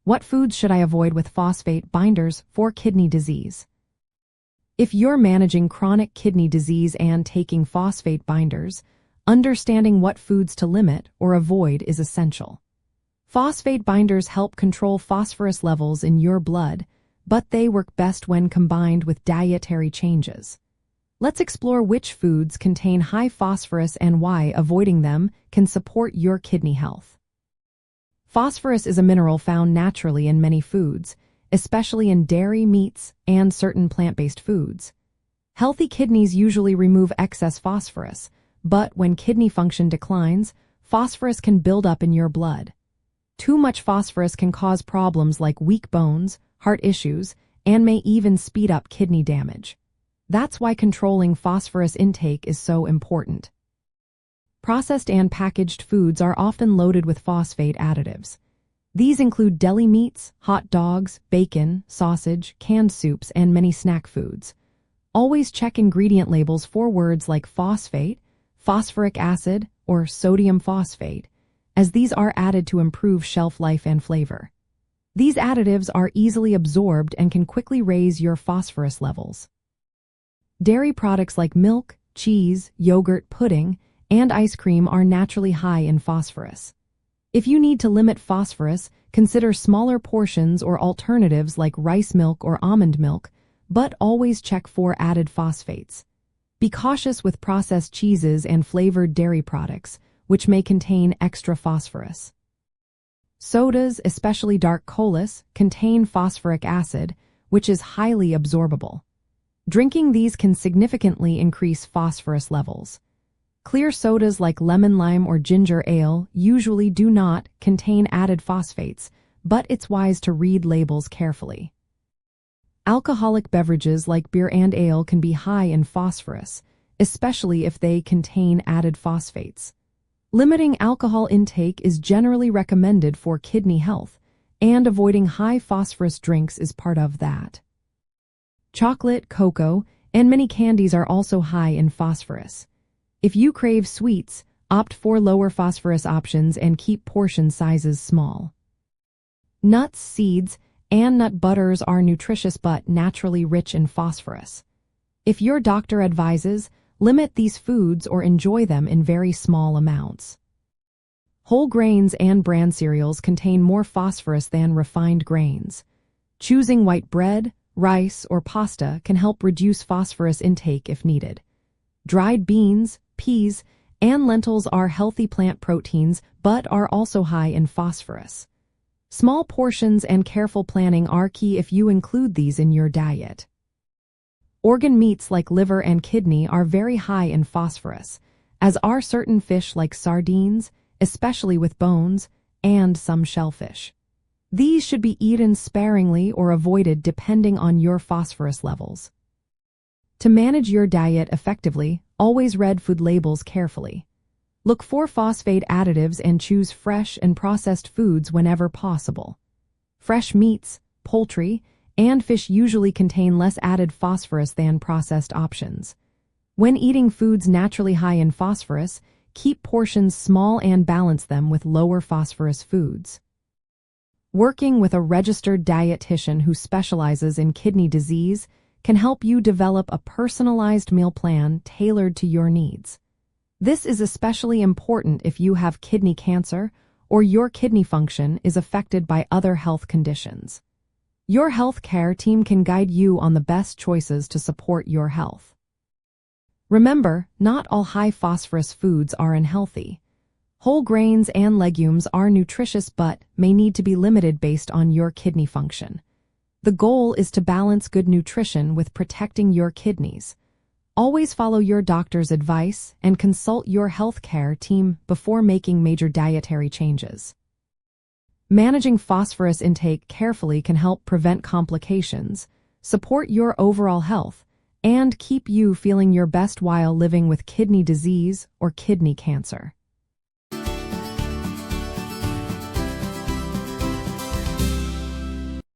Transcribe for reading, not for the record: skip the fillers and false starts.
What foods should I avoid with phosphate binders for kidney disease? If you're managing chronic kidney disease and taking phosphate binders, understanding what foods to limit or avoid is essential. Phosphate binders help control phosphorus levels in your blood, but they work best when combined with dietary changes. Let's explore which foods contain high phosphorus and why avoiding them can support your kidney health. Phosphorus is a mineral found naturally in many foods, especially in dairy, meats, and certain plant-based foods. Healthy kidneys usually remove excess phosphorus, but when kidney function declines, phosphorus can build up in your blood. Too much phosphorus can cause problems like weak bones, heart issues, and may even speed up kidney damage. That's why controlling phosphorus intake is so important. Processed and packaged foods are often loaded with phosphate additives. These include deli meats, hot dogs, bacon, sausage, canned soups, and many snack foods. Always check ingredient labels for words like phosphate, phosphoric acid, or sodium phosphate, as these are added to improve shelf life and flavor. These additives are easily absorbed and can quickly raise your phosphorus levels. Dairy products like milk, cheese, yogurt, pudding, and ice cream are naturally high in phosphorus. If you need to limit phosphorus, consider smaller portions or alternatives like rice milk or almond milk, but always check for added phosphates. Be cautious with processed cheeses and flavored dairy products, which may contain extra phosphorus. Sodas, especially dark colas, contain phosphoric acid, which is highly absorbable. Drinking these can significantly increase phosphorus levels. Clear sodas like lemon lime or ginger ale usually do not contain added phosphates, but it's wise to read labels carefully. Alcoholic beverages like beer and ale can be high in phosphorus, especially if they contain added phosphates. Limiting alcohol intake is generally recommended for kidney health, and avoiding high phosphorus drinks is part of that. Chocolate, cocoa, and many candies are also high in phosphorus. If you crave sweets, opt for lower phosphorus options and keep portion sizes small. Nuts, seeds, and nut butters are nutritious but naturally rich in phosphorus. If your doctor advises, limit these foods or enjoy them in very small amounts. Whole grains and bran cereals contain more phosphorus than refined grains. Choosing white bread, rice, or pasta can help reduce phosphorus intake if needed. Dried beans, peas, and lentils are healthy plant proteins but are also high in phosphorus. Small portions and careful planning are key if you include these in your diet. Organ meats like liver and kidney are very high in phosphorus, as are certain fish like sardines, especially with bones, and some shellfish. These should be eaten sparingly or avoided depending on your phosphorus levels. To manage your diet effectively, always read food labels carefully. Look for phosphate additives and choose fresh and processed foods whenever possible. Fresh meats, poultry, and fish usually contain less added phosphorus than processed options. When eating foods naturally high in phosphorus, keep portions small and balance them with lower phosphorus foods. Working with a registered dietitian who specializes in kidney disease can help you develop a personalized meal plan tailored to your needs. This is especially important if you have kidney cancer or your kidney function is affected by other health conditions. Your healthcare team can guide you on the best choices to support your health. Remember, not all high phosphorus foods are unhealthy. Whole grains and legumes are nutritious but may need to be limited based on your kidney function. The goal is to balance good nutrition with protecting your kidneys. Always follow your doctor's advice and consult your healthcare team before making major dietary changes. Managing phosphorus intake carefully can help prevent complications, support your overall health, and keep you feeling your best while living with kidney disease or kidney cancer.